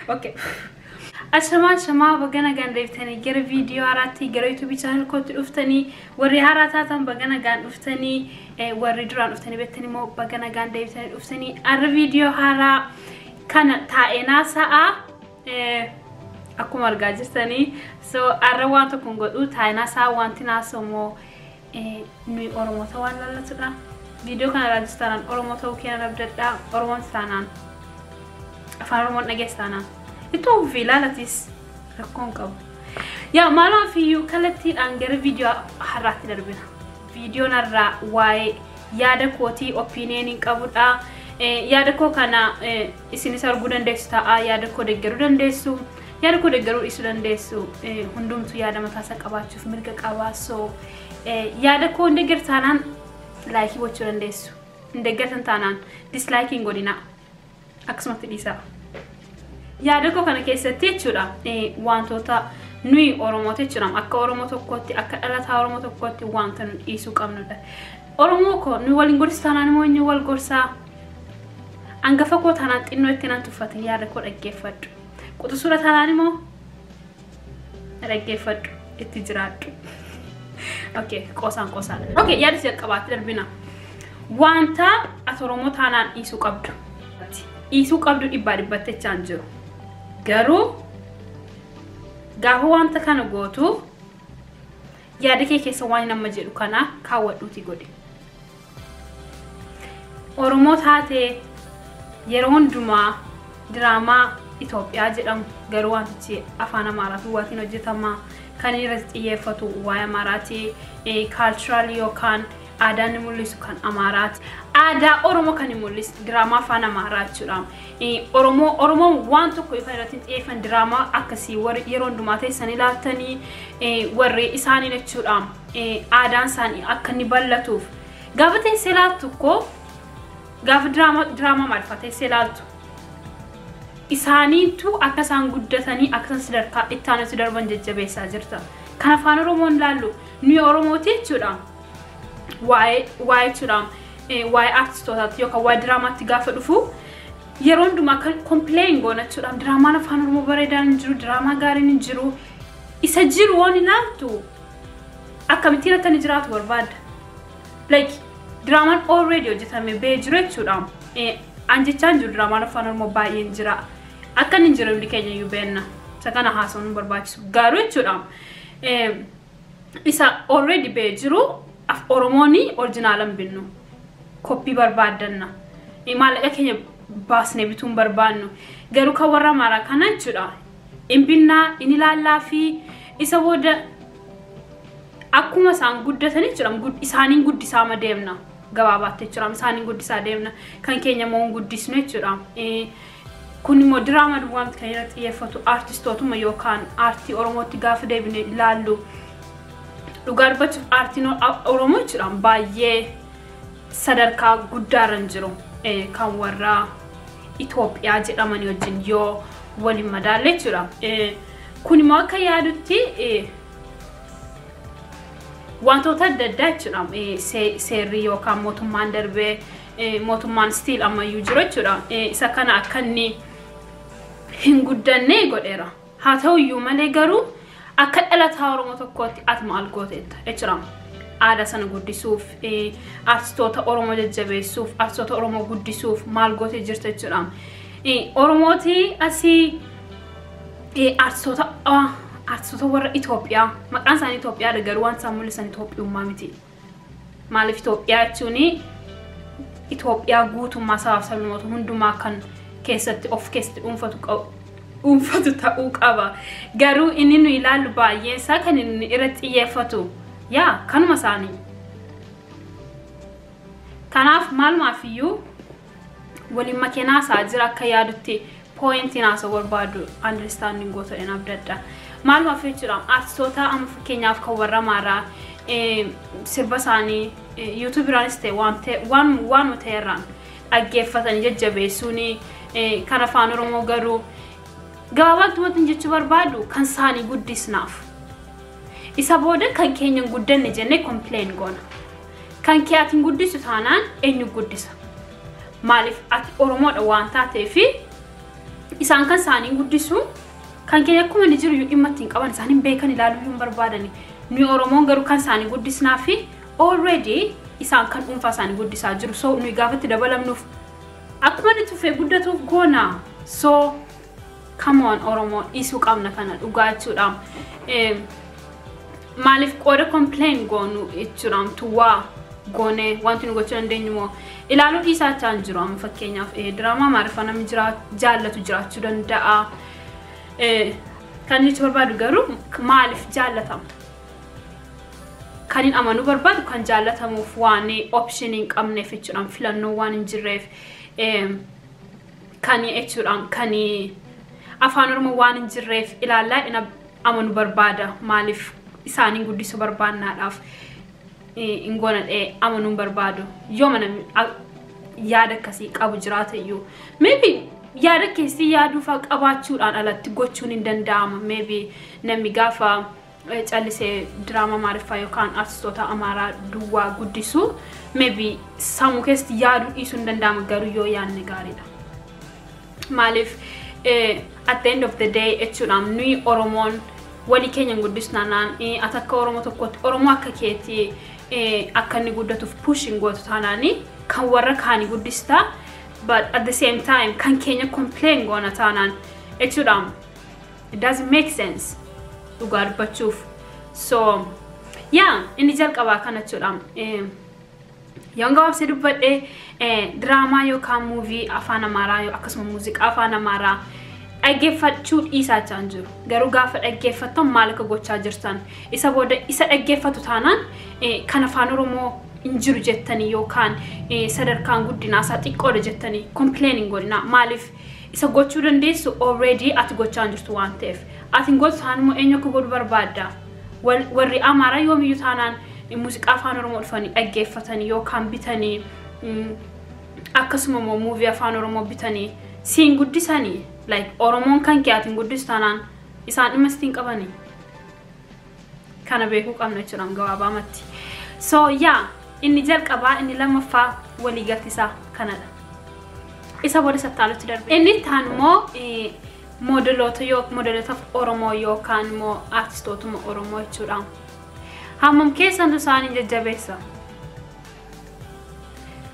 Okay. Ashama bagana gan reeftanii gara Vidiyo har'aatti gara YouTube channel kootti dhuftanii warri har'aa taatan bagana gan dhuftanii warri duraan dhuftanii beektanii moo bagana gan reeftanii dhuftanii arra Vidiyo har'aa kana taa'enaa sa'a akkuma argaa jirtanii so arra waan tokko godhu taa'enaa sa'a wanti naasomoo nuyi Oromoota waan lallatudha. Vidiyo kana raajistaan Oromoota ukiyan abdadha Oromoon taanaan afaan Oromoon dhageessanaan Itti filalatis rakkoon qabu. Yaa maalaaf iyyuu kallattiidhaan gara Vidiyo har'aatti darbina. Vidiyoon har'aa waa'ee yaada kootii opinioniin qabudha. Yaada koo kana isinis arguu dandeessu ta'a. Yaada koo deeggaruu dandeessu. Yaada koo deeggaruu dhiisuu dandeessu. Hundumtuu yaada mataasaa qabaachuuf mirga qaba. So yaada koo deeggartaanaan laayikii gochuu dandeessu. Deeggartan taanaan dislaayikiin godhina. Akkasumatti dhiisaa. Yaada koo kana keessatti jechuudha wantoota nuyi Oromoota jechuudha akka Oromoo tokkotti akka dhalataa Oromoo tokkotti wanta nu dhiisuu qabnudha. Oromoo koo nuyi waliin gorsisaanaan immoo inni wal gorsaa hangafa koo taanaan xinnoo itti nan tuffatan yaada koo dhaggeeffadhu. Quxisuura taanaan immoo dhaggeeffadhu itti jiraadhu. Okay, qoosaan. Okay, yaada si qabaatti darbina. Wanta ati Oromoo taanaan dhiisuu qabdu. Dhiisuu qabdu dhibbatti jechaan jiru. Garuu gaafa wanta kana gootu yaada kee keessa waan nama jedhu kana kaawwadhuuti godhe. Oromoo taatee yeroo hundumaa diraamaa Itoophiyaa jedhamu garuu wantichi afaan Amaaraatiin waatiin hojjetama kan irratti xiyyeeffatu waa'ee Amaaraati cultural yookaan aadaa ni mul'isu kan Amaaraati. Aadaa Oromoo kan mul'isu diraamaa afaan Amaaraa jechuudha. Oromoo waan tokko ifa irratti xiyyeeffan diraamaa akkasii warri yeroo hundumaa teessan ilaaltanii warri isaanii jechuudha. Aadaan isaanii akka inni bal'atuuf gaafa teessee ilaaltu koo gaafa diraamaa maal fa'a teessee ilaaltu isaaniitu akka isaan guddatanii akka isaan sadarkaa itti aanutti darban jajjabeessaa jirta. Kan afaan Oromoon ilaallu nuyi Oromooti jechuudha. Waa'ee jechuudha. Waa'ee artistootaatti yookaan waa'ee diraamaatti gaafa dhufu yeroo hundumaa kan complain goona jechuudha. Diraamaan afaan Oromoo bareedaan hin jiru, diraamaa gaariin hin jiru. Isa jiru waan ilaaltu akkamittiin akka inni jiraatu barbaadda. Like diraamaan already hojjetame bee jiru jechuudha. An jechaan jiru diraamaan afaan Oromoo baay'een jira. Akka inni jiru hundi keenya iyyuu beenna. Isa kana haasawuun barbaachisu. Garuu jechuudha. Isa already bee jiru Oromooni originaalan binnu. Koppii barbaadanna. Maallaqa keenya baasnee bituun barbaannu. Garuu kan warra Amaaraa kana jechuudha. Inbinnaa, inni ilaallaa fi isa booda akkuma isaan guddatanii jechuudha. Isaaniin guddisaa deemna. Gabaabaatti jechuudha. Isaaniin guddisaa deemna. Kan keenya immoo guddisnu jechuudha. Kun immoo diraamaa wanti kan irratti xiyyeeffatu artistootuma yookaan aartii Oromootti gaafa deebine ilaallu. Dhugaa dubbachuuf aartiin Oromoo jechuudha baay'ee sadarkaa guddaarra jiru kan warra Itoophiyaa jedhamanii wajjin yoo waliin madaalle jechuudha. Kun immoo akka yaadutti wantoota adda addaa jechuudha. Seerri yookaan mootummaan darbee mootummaan stiil ammayyuu jiru jechuudha. Isa kana akka inni hin guddanne godheera. Haa ta'uyyuu malee garuu akka dhalataa Oromoo tokkotti ati maal gooteetta jechuudha. Aadaa sana guddisuuf, artistoota Oromoo jajjabeessuuf, artistoota Oromoo guddisuuf maal gootee jirta jechuudha. Oromooti asii artistoota warra Itoophiyaa maqaan isaanii Itoophiyaadha garuu waan isaan mul'isan Itoophiyummaa miti. Maaliif Itoophiyaa jechuun Itoophiyaa guutummaa sabaaf sablammoota hundumaa kan keessatti of keessatti dhuunfatu ta'uu qaba. Garuu inni nu ilaallu baay'een isaa kan inni irratti xiyyeeffatu yaa kanuma isaanii. Kanaaf maalumaaf iyyuu waliin makeenaa isaa jira akka yaadutti pooyintiin haasa'uu barbaadu understanding goota hin abdadha. Maalumaaf jechuudha artistoota amma fakkeenyaaf kan warra Amaaraa sirba isaanii YouTube irraanis ta'e waan ta'erraan dhaggeeffatanii jajjabeessuuni kan afaan Oromoo garuu gabaabatti wanti jechuu barbaadu kan isaanii guddisnaaf. Isa booda kan keenya guddanne jennee complain goona. Kan kee atiin guddisu taanaan eenyu guddisa? Maaliif ati Oromoodha waan taateef isaan kan isaanii guddisu kan keenya akkuma ni jiru dhimma ittiin qaban isaanii beekan ilaaluu hin barbaadani ni Oromoon garuu kan isaanii guddisnaa fi already isaan kan dhuunfaa isaanii guddisaa jiru so nuyi gaafatti dabalamnuuf akkuma ni tufee guddatuuf goona so come on Oromoo dhiisuu qabna kana dhugaa jechuudha maaliif qooda complain goonu jechuudha tuwaa goone wanti nu gochuu dandeenyu moo ilaaluu dhiisaa jaan jiru amma fakkeenyaaf diraamaa maariifaa namni jaallatu jiraachuu danda'a kan jechu barbaadu garuu maaliif jaallatama kan hin amanuu barbaadu kan jaallatamuuf waan option hin qabneef jechuudha filannoo waan hin jirreef kan jechuudha kan afaan Oromoo waan hin jirreef ilaalaa ina amanuu barbaada maaliif isaanii guddisuu barbaannaadhaaf ingona amanuu barbaadu yoo mana yaada akkasii qabu jiraateyyuu maybe yaada keessi yaaduuf qabaachuudhaan alatti gochuun hin danda'ama maybe namni gaafa callisee drama maariifaa yookaan artistoota amaaraa duwwaa guddisu maybe sammuu keessatti yaaduu dhiisuu hin danda'ama garuu yoo yaadne gaariidha maaliif at the end of the day jechuudhaan nuyi Oromoon walii keenya guddisnaan akka Oromoo tokkotti Oromoo akka keetii akka inni guddatuuf pushing gootu taanaani kan warra kaanii guddistaa but at the same time kan keenya complain goona taanaan jechuudhaan it doesn't make sense dhugaa dubbachuuf so yeah inni jalqabaa kana jechuudhaan yoon gabaabsee dubbadhe draamaa yookaan movie afaan amaaraa yoo akkasuma muuziqaa afaan amaaraa dhaggeeffachuu dhiisaa jaan jiru garuu gaafa dhaggeeffattan maal akka gochaa jirtan isa booda isa dhaggeeffatu taanaan kan afaan Oromoo hin jiru jettanii yookaan sadarkaan guddinaa isaa xiqqoodha jettanii complaining godhina maaliif isa gochuu dandeessu already ati gochaa jirtu waan ta'eef ati gochuu taanaan immoo eenyu akka godhu barbaadda warri amaaraa yoomiyyuu taanaan muuziqaa afaan Oromoo dhufanii dhaggeeffatanii yookaan bitanii akkasuma immoo movie afaan Oromoo bitanii siin guddisanii like Oromoon kan kiyaatiin guddistaanaan isaan dhimma istiin qabanii kana beekuu qabna jechuudha gabaabamatti so yeah inni jalqabaa inni lammaffaa walii galtisaa kanadha isa booda sattaalutti darbe inni taan immoo modeloota Oromoo yookaan immoo artistootuma Oromoo jechuudha hammam keessantu isaanii jajjabeessa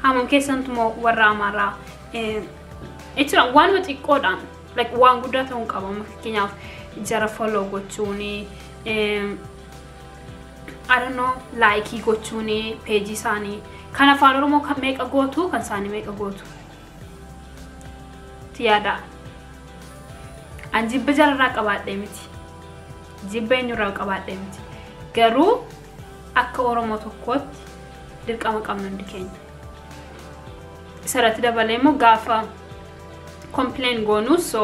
hammam keessantu immoo warra amaaraa jechuudha waan xiqqoodhaan like waan guddaa ta'uu qaba fakkeenyaaf jara follow gochuuni I don't know like gochuuni page isaanii kan afaan Oromoo kan meeqa gootu kan isaanii meeqa gootu yaada an jibba jararraa qabaadhee miti jibba eenyurraa qabaadhee miti garuu akka Oromoo tokkootti dirqama qabna hundi keenya isarratti dabalee immoo gaafa complain goonu so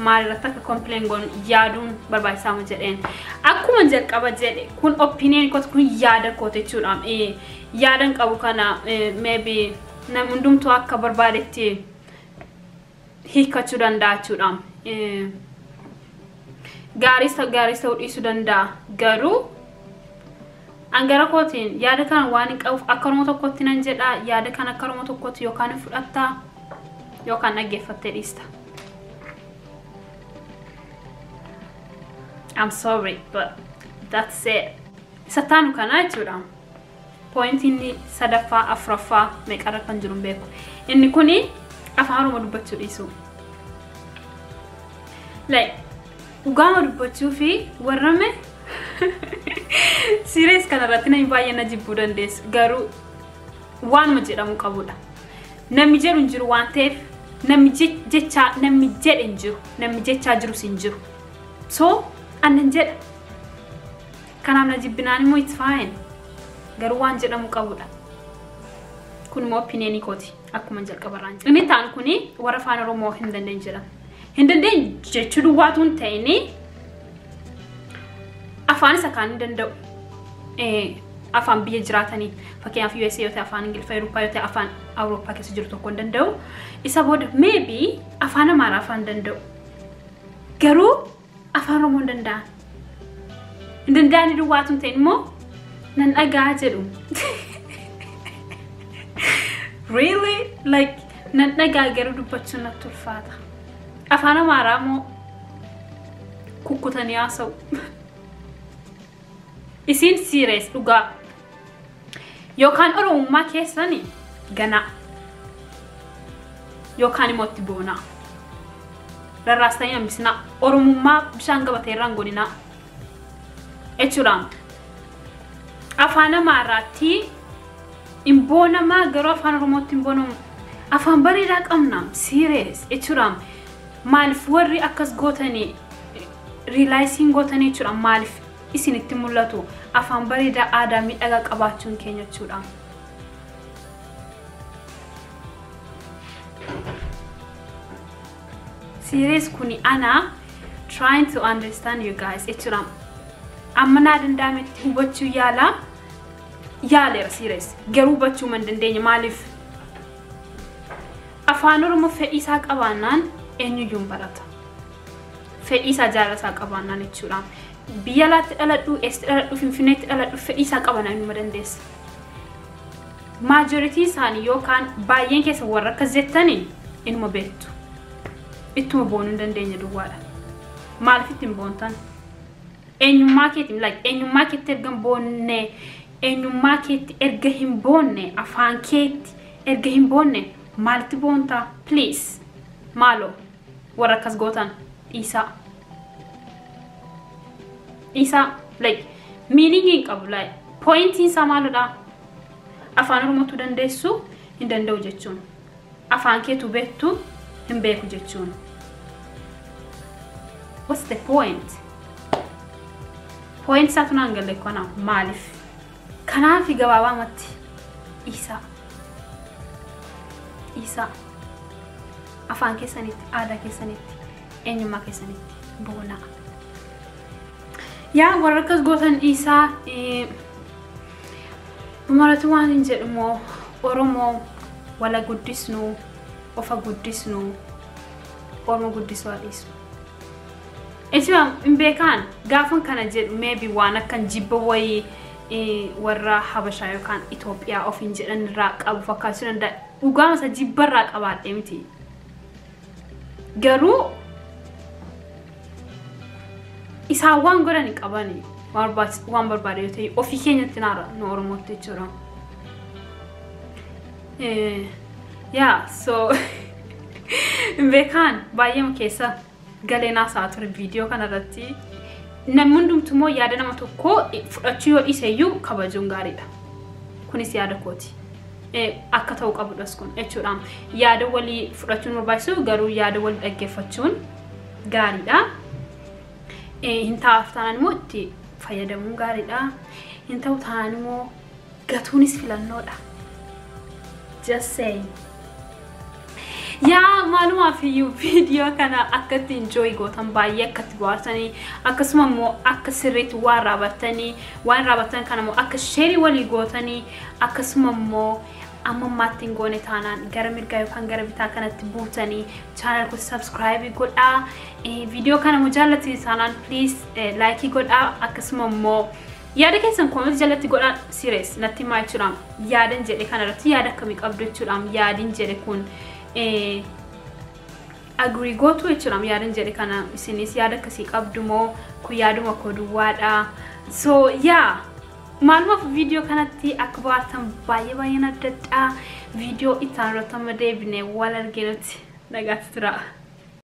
maalirratti akka complain goonu yaaduun barbaachisaa mu jedheen akkuma jalqaba jedhe kun opinion kooti kun yaada kooti jechuudha yaadan qabu kana maybe nam hundumtuu akka barbaadetti hiikachuu danda'a jechuudha gaaris ta'uu dhiisuu danda'a garuu angara kootiin yaada kana waan qabuuf akka Oromoo tokkotti nan jedha yaada kana akka Oromoo tokkotti yookaan fudhatta yookaan dhaggeeffattee dhiista I'm sorry but that's it sataanu kana jechuudha point inni sadaffaa afraffaa meeqarra kan jiru beeku inni kuni afaan Oromoo dubbachuu dhiisu like ugaama dubbachuu fi warrame serious kana irratti namni baay'ee na jibbuu dandeessu garuu waanuma jedhamu qabudha namni jedhu hin jiru waan ta'eef namni jedhe hin jiru namni jechaa jirus hin jiru so annan jedha kanaaf na jibbinaan immoo it's fine garuu waan jedhamu qabudha kun immoo opinion kooti akkuma jalqabarraan jedha inni taan kuni warra afaan Oromoo hin dandeenye jedhama hin dandeenye jechuu duwwaatu hin ta'ini afaan isa kaan danda'u afaan biyya jiraatanii fakkeenyaaf USA yoo ta'e afaan Ingiliffaa Awurooppaa yoo ta'e afaan Awurooppaa keessa jiru tokko danda'u isa booda maybe afaan Amaaraa afaan danda'u garuu afaan Oromoo danda'an hin danda'ani duwwaatu ta'e immoo nan dhagaa jedhu really like nan dhagaa garuu dubbachuun natti ulfaata. Afaan Amaaraa moo kukkutanii haasa'u. Isin serious dhugaa yookaan Oromummaa keessanii ganaa yookaan immoo itti boonaa. Rarraastanii hambisnaa Oromummaa bishaan gabatee irraan godhinaa. Jechuudhaan afaan Amaaraatti hin boonamaa garuu afaan Oromootti hin boonamu. Afaan bareedaa qabna serious jechuudhaan maaliif warri akkas gootanii realizing gootanii jechuudhaan maaliif isinitti mul'atu afaan bareedaa aadaa miidhagaa qabaachuun keenya jechuudhaan. Serious kuni ana trying to understand you guys jechuudhaan amma naa danda'ametti hubachuu yaaleera serious garuu hubachuu man dandeenya maaliif afaan Oromoo fedhiisaa qabaannaan eenyuyyuun barata. Fedhiisaa jaalasaa qabaannaan jechuudhaan biyya alaatti dhaladhu eesti dhaladhu Finfinneetti dhaladhu fedhiisaa qabaannaan inuma dandeessa. Majority isaanii yookaan baay'een keessa warra akkas jettanii inuma beektu. Ittuma boonuu hin dandeenya duwwaadha. Maaliif ittiin boontan? Eenyummaa keetiin eenyummaa keetti erga hin boonne eenyummaa keetti erga hin boonne afaan keetti erga hin boonne maalitti boontaa? Please maaloo warra akkas gootan dhiisaa. Meaning hin qabu pointiin isaa maalidha? Afaan Oromootu dandeessu hin danda'u jechuun. Afaan keetu beektu hin beeku jechuun. What's the point? Point isaatu naan galle kana maaliif? Kanaafi gabaabaamatti dhiisaa. Afaan keessanitti, aadaa keessanitti, eenyummaa keessanitti boonaa. Yaa warra akkas gootan dhiisaa dhumarratti waan hin jedhumoo Oromoo wala guddisnu, ofa guddisnu, Oromoo guddisuu dhiisnu. Eessumaan hin beekaan gaafan kana jedhu maybe waan akkan jibba wayii warra Habashaa yookaan Itoophiyaa ofiin jedhan irraa qabu fakkaachuu danda'a. Dhugaama isa jibba irraa qabaadhee miti. Garuu isaan waan godhanii qabanii waan barbaade yoo ta'e ofii keenyatti naara nu Oromootti jechuudha. So beekaan baay'ee keessa galeenaa isaa ture viidiyoo kanarratti namni hundumtuu yaada nama tokko fudhachuu yoo dhiiseyyuu kabajuun gaariidha. Kunis yaada kooti. Akka ta'uu qabudhas kun jechuudha. Yaada walii fudhachuun barbaachisu garuu yaada walii dhaggeeffachuun gaariidha. Hin ta'aaf taanaan immoo itti fayyadamuun gaariidha. Hin ta'u taanaan immoo gatuunis filannoodha. Just saying. Yaa maalumaaf iyyuu viidiyoo kana akkatti enjoy gootan baay'ee akkatti bohaartanii akkasuma immoo akka sirriitti waan raawwattan kana immoo akka sheerii walii gootanii akkasuma immoo amma ammaatti hin goone taanaan gara mirgaa yookaan gara bitaa kanatti buutanii channel ko subscribe godhaa. Viidiyoo kana immoo jaallatanii taanaan please like godhaa akkasuma immoo yaada keessan comment jalatti godhaa. Serious natti himaa jechuudha. Yaadan jedhe kanarratti yaada akkamii qabdu jechuudha. Yaadin jedhe kun agree gotu jechuudha. Yaadan jedhe kana isinis yaada akkasii qabdu moo kun yaaduma koo duwwaadha. So maalumaaf viidiyoo kanatti akka bohaartan baay'ee naddadhaa. Viidiyoo itti aanutti amma deebinee wal arginutti nagaatti tura.